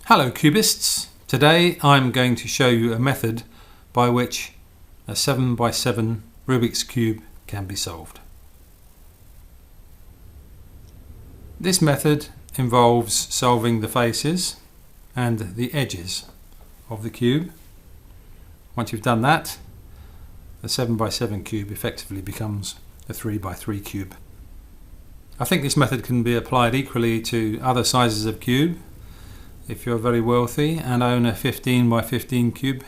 Hello cubists, today I'm going to show you a method by which a 7x7 Rubik's Cube can be solved. This method involves solving the faces and the edges of the cube. Once you've done that, the 7x7 cube effectively becomes a 3x3 cube. I think this method can be applied equally to other sizes of cube. If you're very wealthy and own a 15x15 cube,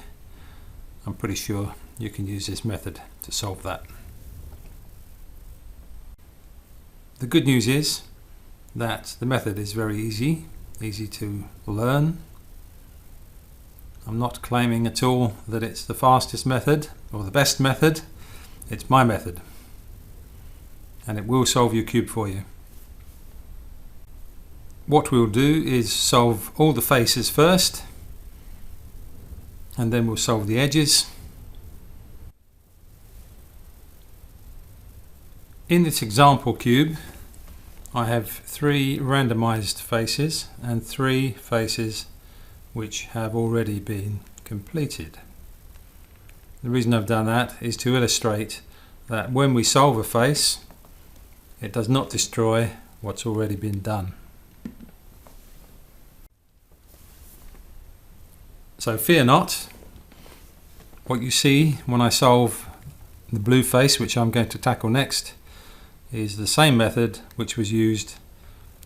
I'm pretty sure you can use this method to solve that. The good news is that the method is very easy to learn. I'm not claiming at all that it's the fastest method or the best method. It's my method, and it will solve your cube for you. What we'll do is solve all the faces first, and then we'll solve the edges. In this example cube, I have 3 randomized faces and 3 faces which have already been completed. The reason I've done that is to illustrate that when we solve a face, it does not destroy what's already been done. So fear not, what you see when I solve the blue face, which I'm going to tackle next, is the same method which was used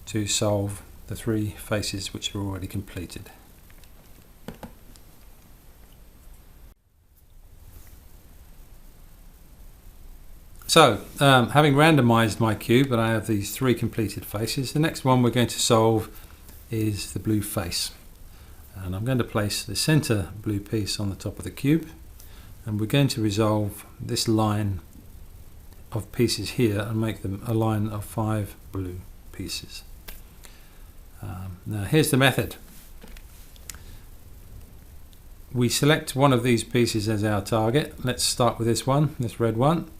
to solve the 3 faces which were already completed. So, having randomized my cube and I have these 3 completed faces, the next one we're going to solve is the blue face. And I'm going to place the center blue piece on the top of the cube, and we're going to resolve this line of pieces here and make them a line of 5 blue pieces. Now here's the method. We select one of these pieces as our target. Let's start with this one, this red one,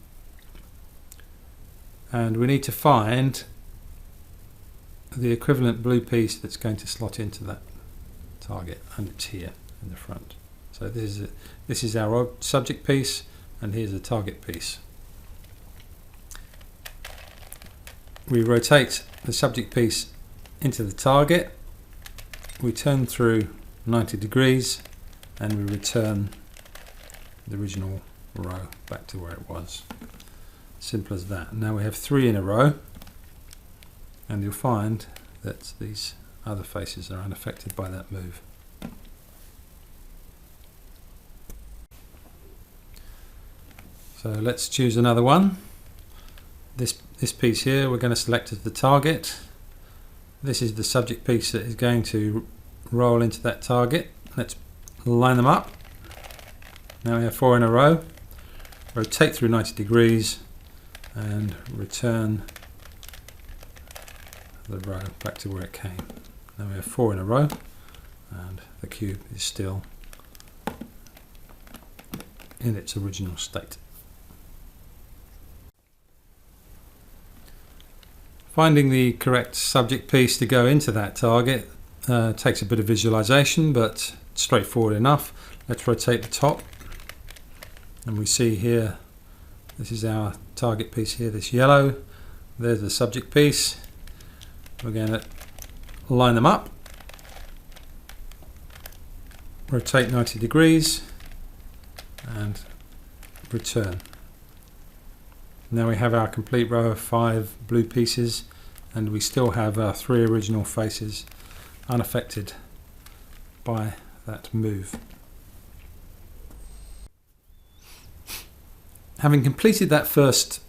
and we need to find the equivalent blue piece that's going to slot into that target, and it's here in the front. So this is our subject piece, and here's the target piece. We rotate the subject piece into the target, we turn through 90 degrees, and we return the original row back to where it was. Simple as that. Now we have 3 in a row, and you'll find that these other faces are unaffected by that move. So let's choose another one. This piece here we're going to select as the target. This is the subject piece that is going to roll into that target. Let's line them up. Now we have 4 in a row. Rotate through 90 degrees and return the row back to where it came. Now we have 4 in a row, and the cube is still in its original state. Finding the correct subject piece to go into that target takes a bit of visualization, but straightforward enough. Let's rotate the top, and we see here, this is our target piece here, this yellow. There's the subject piece. We're going to line them up, rotate 90 degrees, and return. Now we have our complete row of 5 blue pieces, and we still have our 3 original faces unaffected by that move. Having completed that first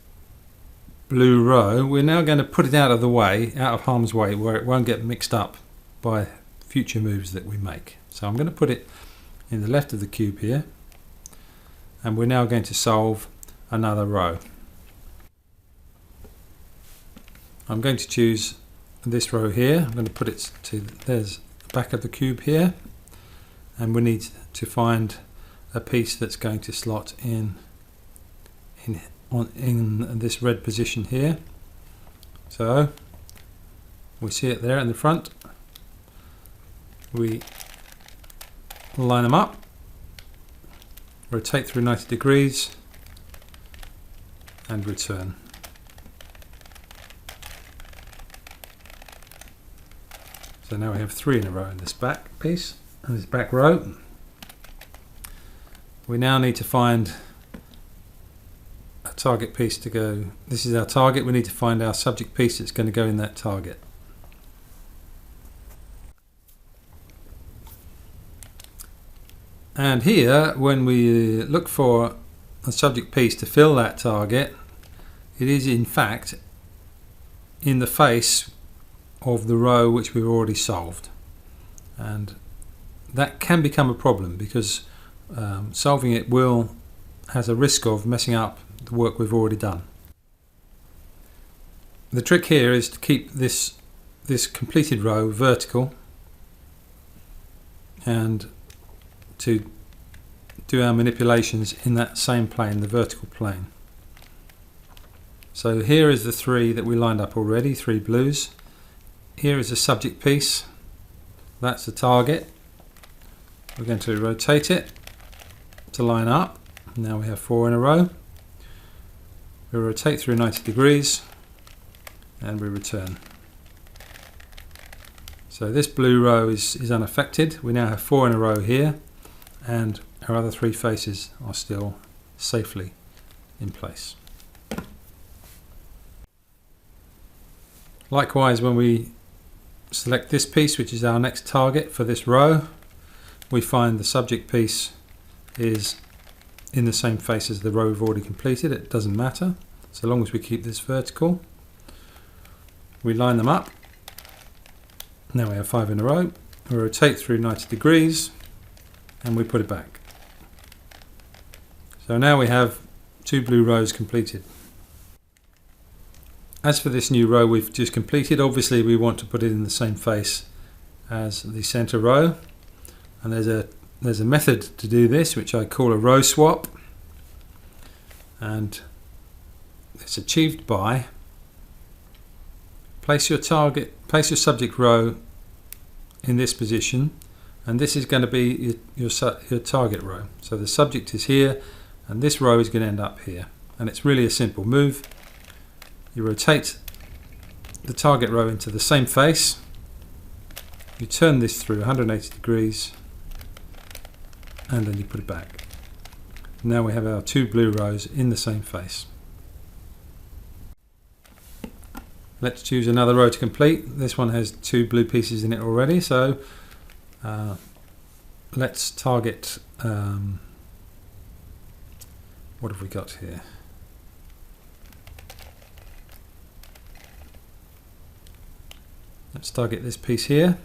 blue row, we're now going to put it out of the way, out of harm's way, where it won't get mixed up by future moves that we make. So I'm going to put it in the left of the cube here, and we're now going to solve another row. I'm going to choose this row here. I'm going to put it to, there's the back of the cube here, and we need to find a piece that's going to slot in this red position here. So we see it there in the front. We line them up, rotate through 90 degrees and return. So now we have 3 in a row in this back piece and this back row. We now need to find a target piece to go. This is our target. We need to find our subject piece that's going to go in that target. And here, when we look for a subject piece to fill that target, it is in fact in the face of the row which we've already solved. And that can become a problem because solving it has a risk of messing up the work we've already done. The trick here is to keep this completed row vertical and to do our manipulations in that same plane, the vertical plane. So here is the 3 that we lined up already, 3 blues. Here is the subject piece, that's the target. We're going to rotate it to line up. Now we have 4 in a row. We rotate through 90 degrees and we return. So this blue row is unaffected. We now have 4 in a row here, and our other 3 faces are still safely in place. Likewise, when we select this piece, which is our next target for this row, we find the subject piece is in the same face as the row we've already completed. It doesn't matter, so long as we keep this vertical. We line them up. Now we have 5 in a row. We rotate through 90 degrees and we put it back. So now we have 2 blue rows completed. As for this new row we've just completed, obviously we want to put it in the same face as the center row, and there's a method to do this which I call a row swap, and it's achieved by place your subject row in this position, and this is going to be your target row. So the subject is here and this row is going to end up here, and it's really a simple move. You rotate the target row into the same face, you turn this through 180 degrees and then you put it back. Now we have our 2 blue rows in the same face. Let's choose another row to complete. This one has 2 blue pieces in it already, so let's target, what have we got here? Let's target this piece here.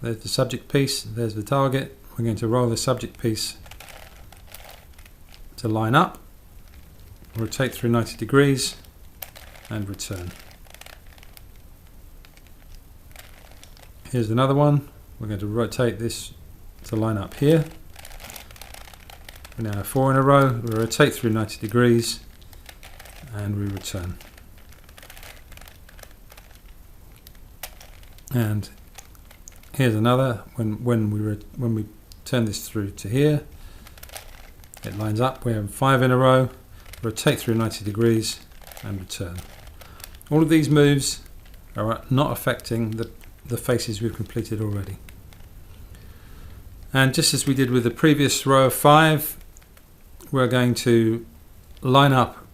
There's the subject piece, there's the target. We're going to roll the subject piece to line up, rotate through 90 degrees and return. Here's another one. We're going to rotate this to line up here. We now have 4 in a row. We rotate through 90 degrees and we return. And here's another. When we turn this through to here, it lines up. We have 5 in a row. Rotate through 90 degrees and return. All of these moves are not affecting the faces we've completed already. And just as we did with the previous row of 5, we're going to line up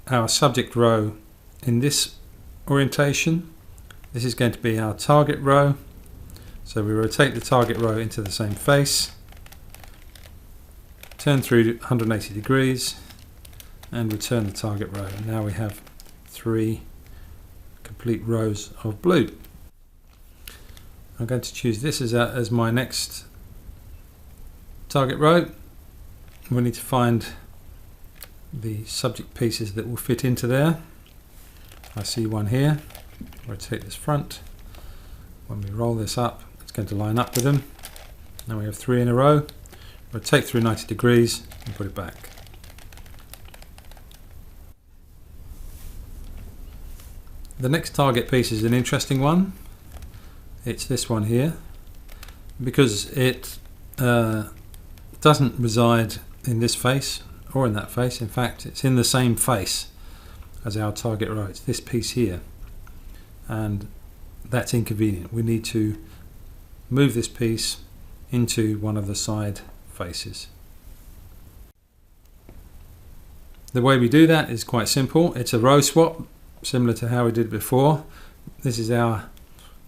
our subject row in this orientation. This is going to be our target row. So we rotate the target row into the same face, turn through 180 degrees and return the target row. And now we have 3 complete rows of blue. I'm going to choose this as my next target row. We need to find the subject pieces that will fit into there. I see one here. Rotate this front. When we roll this up, it's going to line up with them. Now we have 3 in a row. Rotate through 90 degrees and put it back. The next target piece is an interesting one. it's this one here, because it doesn't reside in this face or in that face. In fact, it's in the same face as our target row. It's this piece here, and that's inconvenient. We need to move this piece into one of the side faces. The way we do that is quite simple. It's a row swap, similar to how we did before. This is our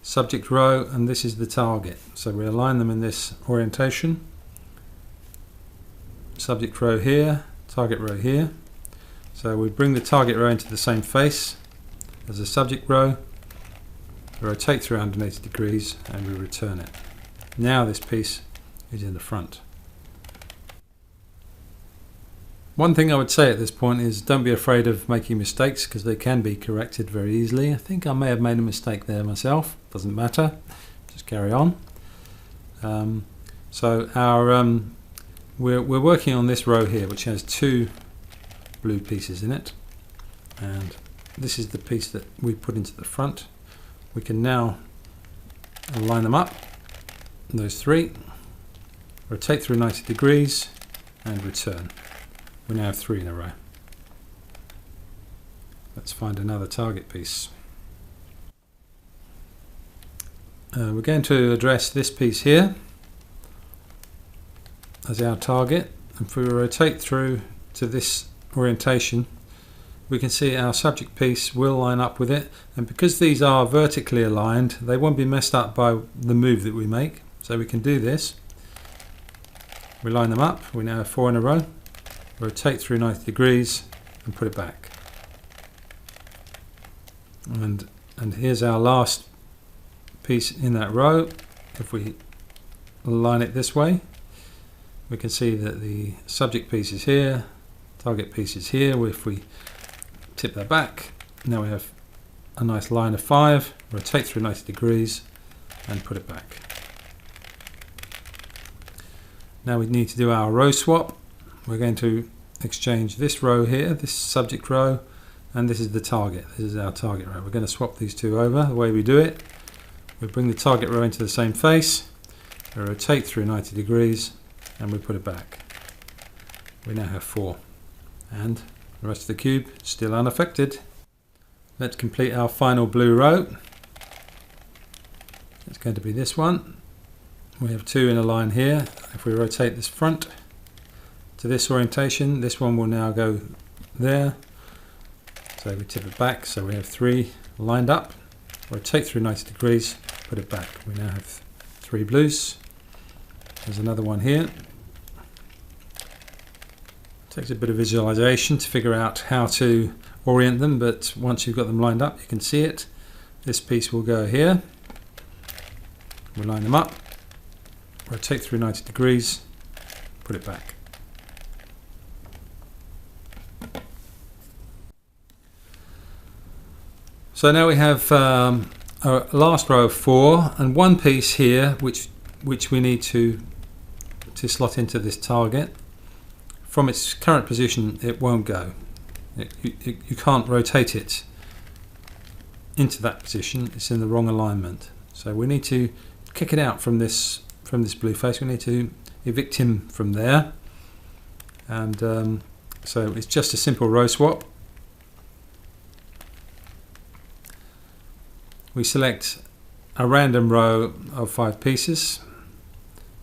subject row and this is the target. So we align them in this orientation. Subject row here, target row here. So we bring the target row into the same face as the subject row, rotate through 180 degrees and we return it. Now this piece is in the front. One thing I would say at this point is don't be afraid of making mistakes, because they can be corrected very easily. I think I may have made a mistake there myself. Doesn't matter, just carry on. So our we're working on this row here, which has two blue pieces in it, and this is the piece that we put into the front. We can now line them up, those three, rotate through 90 degrees and return. We now have three in a row. Let's find another target piece. We're going to address this piece here as our target. If we rotate through to this orientation, we can see our subject piece will line up with it, and because these are vertically aligned, they won't be messed up by the move that we make. So we can do this. We line them up, we now have four in a row. Rotate through 90 degrees and put it back. And here's our last piece in that row. If we align it this way, we can see that the subject piece is here, target piece is here. If we tip that back, now we have a nice line of 5, rotate through 90 degrees and put it back. Now we need to do our row swap. We're going to exchange this row here, this subject row, and this is the target. This is our target row. We're going to swap these two over. The way we do it, we bring the target row into the same face, we rotate through 90 degrees and we put it back. We now have 4, and the rest of the cube still unaffected. Let's complete our final blue row. It's going to be this one. We have 2 in a line here. If we rotate this front to this orientation, this one will now go there. So we tip it back, so we have 3 lined up. Rotate through 90 degrees, put it back. We now have 3 blues. There's another one here. Takes a bit of visualization to figure out how to orient them, but once you've got them lined up, you can see it. This piece will go here. We line them up, rotate through 90 degrees, put it back. So now we have a last row of 4 and one piece here which we need to slot into this target. From its current position it won't go. You can't rotate it into that position, it's in the wrong alignment. So we need to kick it out from this blue face. We need to evict him from there, and so it's just a simple row swap. We select a random row of 5 pieces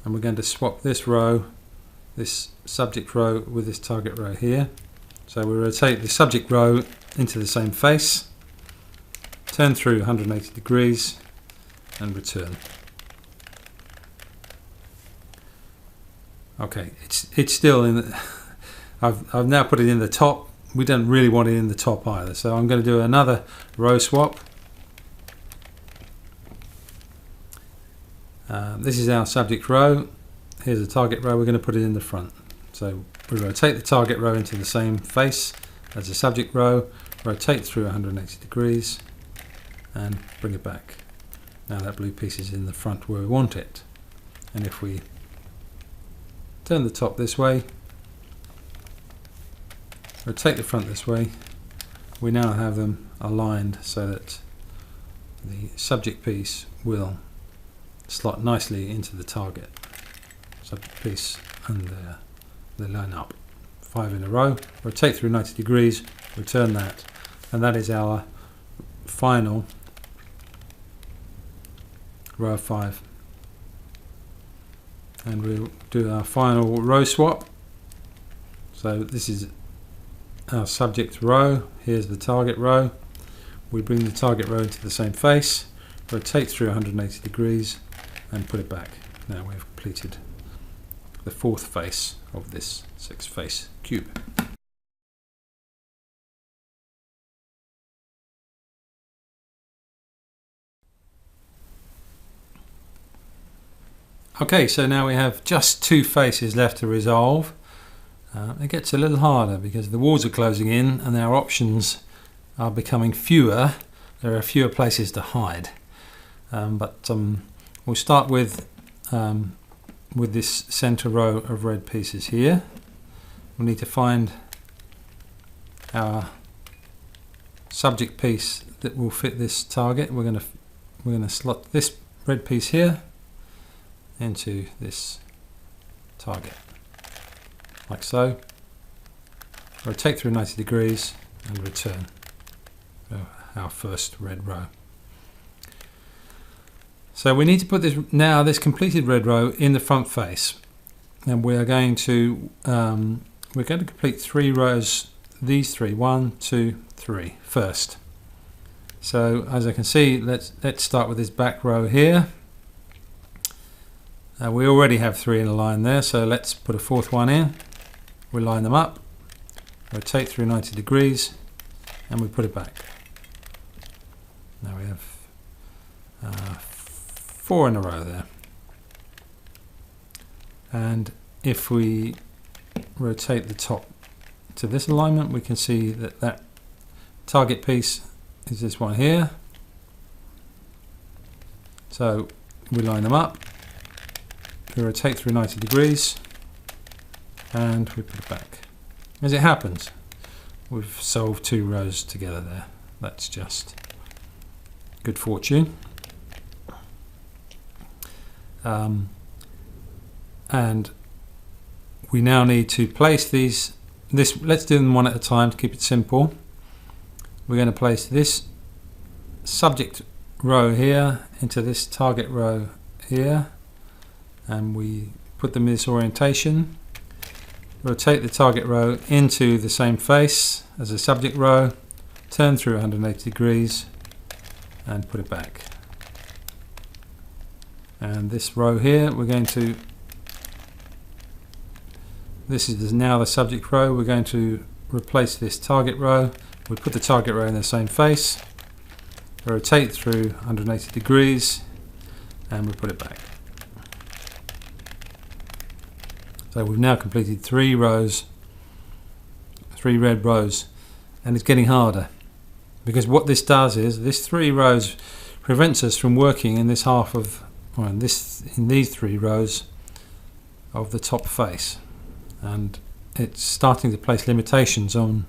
and we're going to swap this row, this subject row, with this target row here. So we rotate the subject row into the same face, turn through 180 degrees and return. Okay, it's still in the I've now put it in the top. We don't really want it in the top either, so I'm going to do another row swap. This is our subject row. Here's the target row. We're going to put it in the front. So we rotate the target row into the same face as the subject row, rotate through 180 degrees and bring it back. Now that blue piece is in the front where we want it. And if we turn the top this way, rotate the front this way, we now have them aligned so that the subject piece will slot nicely into the target subject piece, and they line up 5 in a row. Rotate through 90 degrees, return that, and that is our final row of 5. And we'll do our final row swap. So this is our subject row, here's the target row. We bring the target row into the same face, rotate through 180 degrees and put it back. Now we've completed the 4th face of this 6-face cube. Okay, so now we have just 2 faces left to resolve. It gets a little harder because the walls are closing in and our options are becoming fewer. There are fewer places to hide. But we'll start with this center row of red pieces here. We need to find our subject piece that will fit this target. We're going to slot this red piece here into this target, like so. Rotate through 90 degrees and return our first red row. So we need to put this completed red row in the front face, and we're going to complete 3 rows. These 3, 1, 2, 3 first. So as I can see, let's start with this back row here. We already have 3 in a line there, so let's put a 4th one in. We line them up, rotate through 90 degrees, and we put it back. Now we have 4 in a row there. And if we rotate the top to this alignment, we can see that target piece is this one here. So we line them up. We rotate through 90 degrees and we put it back. As it happens, we've solved 2 rows together there. That's just good fortune. And we now need to place let's do them one at a time to keep it simple. We're going to place this subject row here into this target row here, and we put them in this orientation. Rotate the target row into the same face as the subject row, turn through 180 degrees and put it back. And this row here, this is now the subject row. We're going to replace this target row. We put the target row in the same face, rotate through 180 degrees and we put it back. So we've now completed 3 rows, 3 red rows, and it's getting harder because what this does is this 3 rows prevents us from working in this in these 3 rows of the top face, and it's starting to place limitations on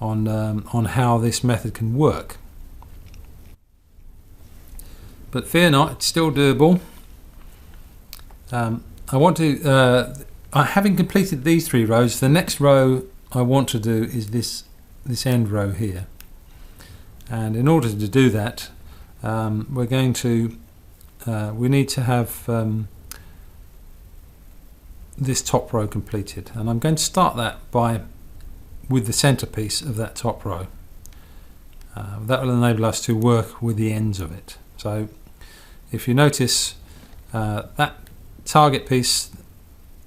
how this method can work. But fear not, it's still doable. Having completed these 3 rows, the next row I want to do is this end row here. And in order to do that, we need to have this top row completed, and I'm going to start that with the centerpiece of that top row. That will enable us to work with the ends of it. So if you notice, that target piece,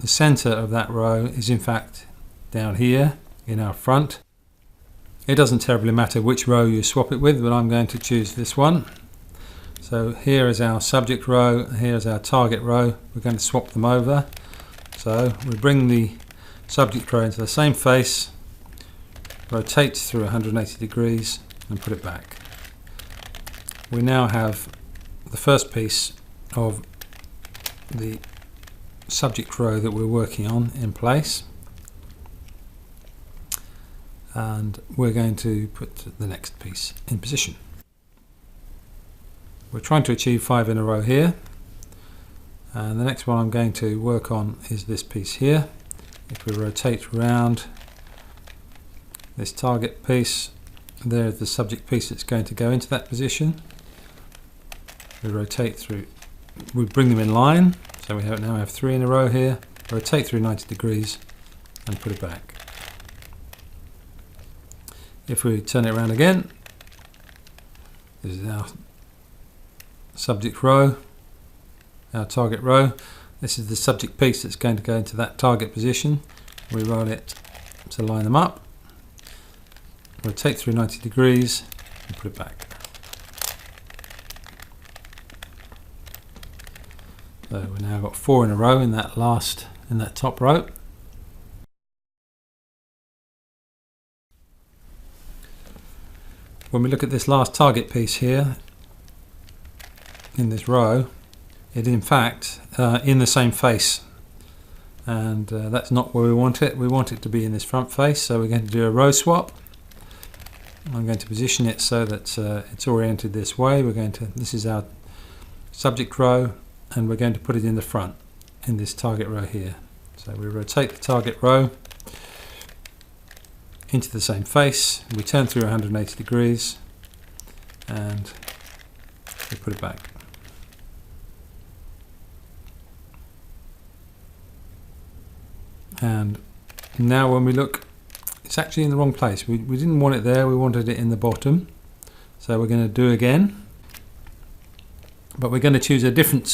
the center of that row is in fact down here in our front. It doesn't terribly matter which row you swap it with, but I'm going to choose this one. So here is our subject row, here is our target row. We're going to swap them over. So we bring the subject row into the same face, rotate through 180 degrees and put it back. We now have the first piece of the subject row that we're working on in place, and we're going to put the next piece in position. We're trying to achieve 5 in a row here, And the next one I'm going to work on is this piece here. If we rotate around this target piece, there's the subject piece that's going to go into that position. We rotate through, we bring them in line, so we now have 3 in a row here, rotate through 90 degrees and put it back. If we turn it around again, this is our subject row, our target row. This is the subject piece that's going to go into that target position. We roll it to line them up, rotate through 90 degrees and put it back. So we've now got 4 in a row in that top row. When we look at this last target piece here in this row, it in fact in the same face, and that's not where we want it. We want it to be in this front face, so we're going to do a row swap. I'm going to position it so that it's oriented this way. This is our subject row, and we're going to put it in the front in this target row here. So we rotate the target row into the same face, we turn through 180 degrees and we put it back. And now when we look, it's actually in the wrong place. We didn't want it there, we wanted it in the bottom. So we're going to do again, but we're going to choose a different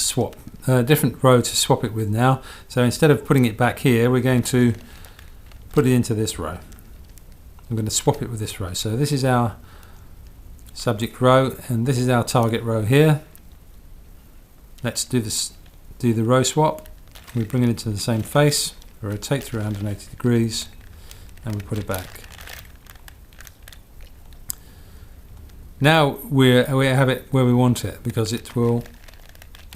row to swap it with now. So instead of putting it back here, we're going to put it into this row. I'm going to swap it with this row. So this is our subject row and this is our target row here. Let's do the row swap. We bring it into the same face, we rotate through 180 degrees and we put it back. Now we have it where we want it, because it will,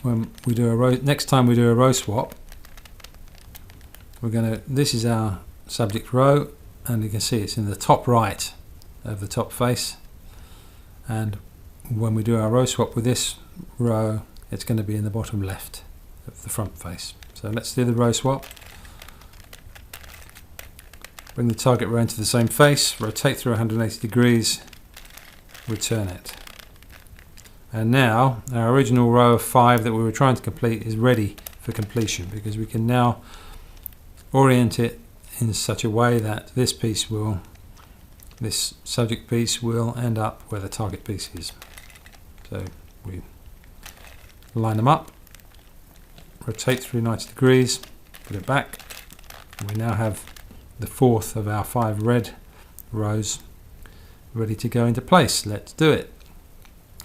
when we do a row, next time we do a row swap, this is our subject row, and you can see it's in the top right of the top face, and when we do our row swap with this row, it's going to be in the bottom left of the front face. So let's do the row swap. Bring the target row into the same face, rotate through 180 degrees, return it. And now our original row of 5 that we were trying to complete is ready for completion, because we can now orient it in such a way that this subject piece will end up where the target piece is. So we line them up, rotate through 90 degrees, put it back, and we now have the 4th of our 5 red rows ready to go into place. Let's do it.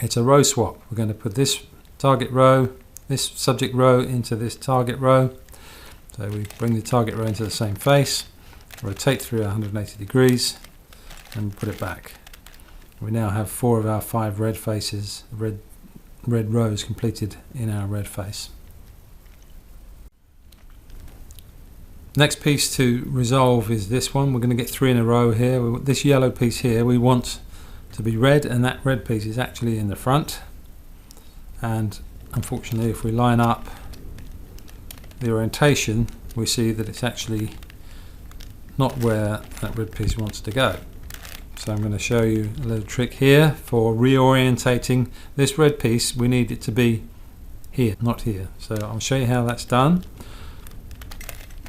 It's a row swap. We're going to put this target row, this subject row into this target row. So we bring the target row into the same face, rotate through 180 degrees and put it back. We now have 4 of our 5 red faces, red rows completed in our red face. Next piece to resolve is this one. We're going to get 3 in a row here. This yellow piece here we want to be red, and that red piece is actually in the front. And unfortunately, if we line up the orientation, we see that it's actually not where that red piece wants to go. So I'm going to show you a little trick here for reorientating this red piece. We need it to be here, not here. So I'll show you how that's done.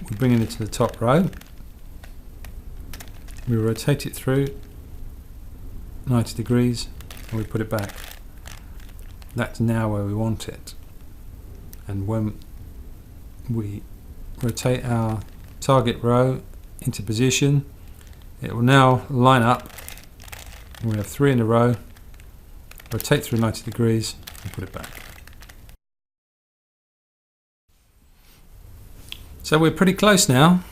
We bring it into the top row, we rotate it through 90 degrees and we put it back. That's now where we want it. And when we rotate our target row into position, it will now line up. We have 3 in a row, rotate through 90 degrees and put it back. So we're pretty close now.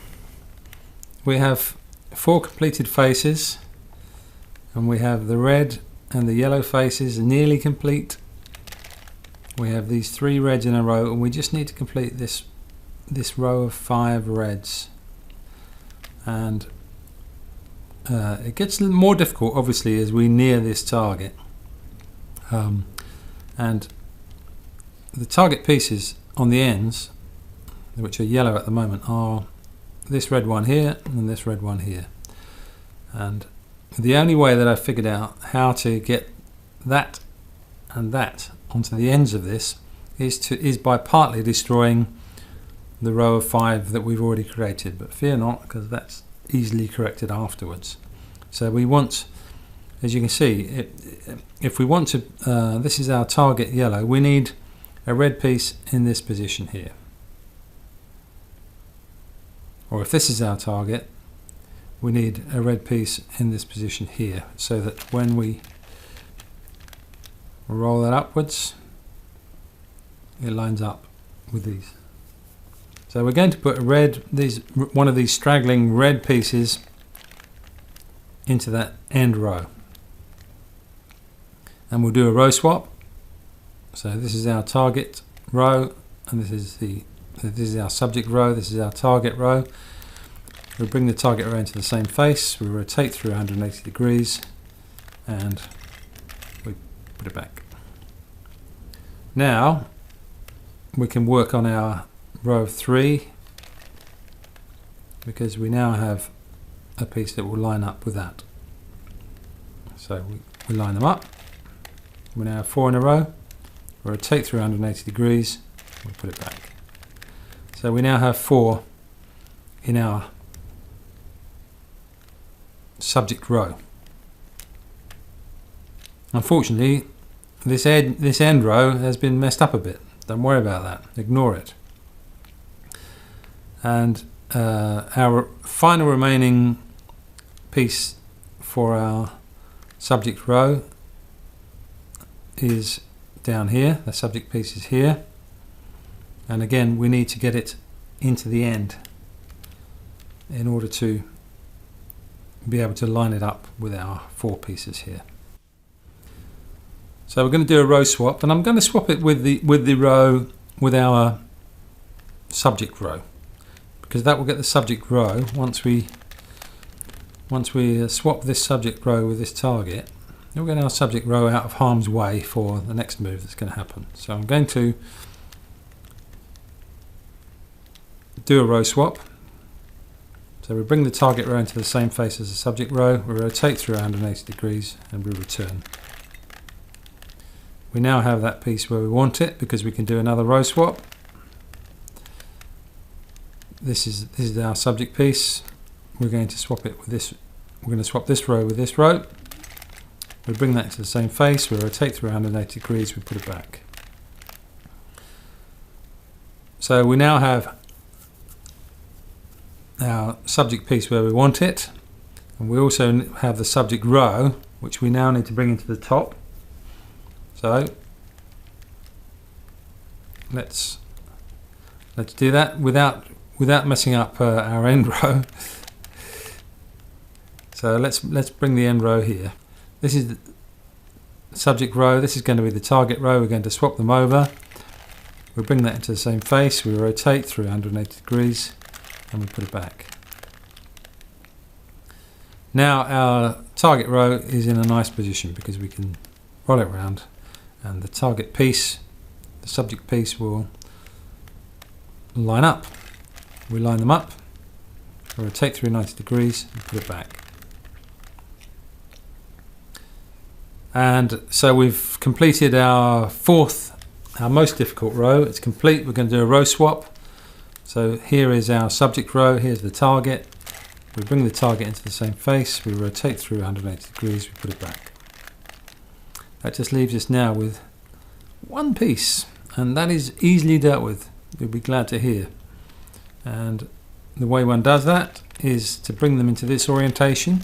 We have 4 completed faces, and we have the red and the yellow faces nearly complete. We have these 3 reds in a row, and we just need to complete this row of 5 reds. And it gets a little more difficult, obviously, as we near this target. And the target pieces on the ends, which are yellow at the moment, are this red one here and this red one here. And the only way that I've figured out how to get that and that onto the ends of this is by partly destroying the row of 5 that we've already created, but fear not, because that's easily corrected afterwards. So we want, as you can see, if we want to, this is our target yellow, we need a red piece in this position here. Or if this is our target, we need a red piece in this position here, so that when we roll that upwards, it lines up with these. So we're going to put one of these straggling red pieces into that end row, and we'll do a row swap. So this is our target row, and this is our subject row, this is our target row. We'll bring the target row into the same face, we rotate through 180 degrees, and we put it back. Now we can work on our row of 3, because we now have a piece that will line up with that. So we line them up. We now have 4 in a row. We rotate through 180 degrees. We put it back. So we now have 4 in our subject row. Unfortunately, this end row has been messed up a bit. Don't worry about that. Ignore it. And our final remaining piece for our subject row is down here. The subject piece is here, and again we need to get it into the end in order to be able to line it up with our 4 pieces here. So we're going to do a row swap, and I'm going to swap it with the row with our subject row, because that will get the subject row. Once we swap this subject row with this target, we'll get our subject row out of harm's way for the next move that's going to happen. So I'm going to do a row swap. So we bring the target row into the same face as the subject row, we rotate through 180 degrees, and we return. We now have that piece where we want it, because we can do another row swap. This is our subject piece. We're going to swap it with this. We're going to swap this row with this row. We bring that into the same face. We rotate through 180 degrees. We put it back. So we now have our subject piece where we want it, and we also have the subject row, which we now need to bring into the top. So let's do that without messing up our end row. So let's bring the end row here. This is the subject row, this is going to be the target row. We're going to swap them over. We bring that into the same face, we rotate through 180 degrees, and we put it back. Now our target row is in a nice position, because we can roll it around, and the target piece, the subject piece, will line up. We line them up, we rotate through 90 degrees, and put it back. And so we've completed our most difficult row. It's complete. We're going to do a row swap. So here is our subject row, here's the target. We bring the target into the same face, we rotate through 180 degrees, we put it back. That just leaves us now with one piece, and that is easily dealt with, you'll be glad to hear. And the way one does that is to bring them into this orientation,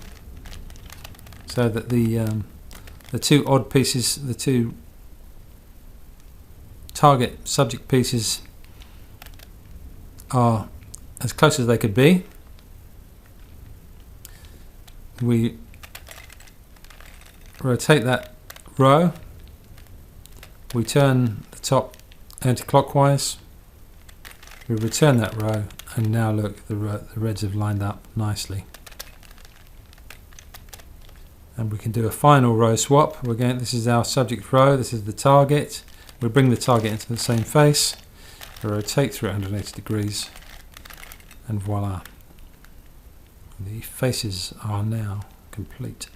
so that the two odd pieces, the two target subject pieces, are as close as they could be. We rotate that row, we turn the top anti-clockwise, we return that row, and now look, the reds have lined up nicely. And we can do a final row swap. This is our subject row, this is the target. We bring the target into the same face, So rotate through 180 degrees and voila. The faces are now complete.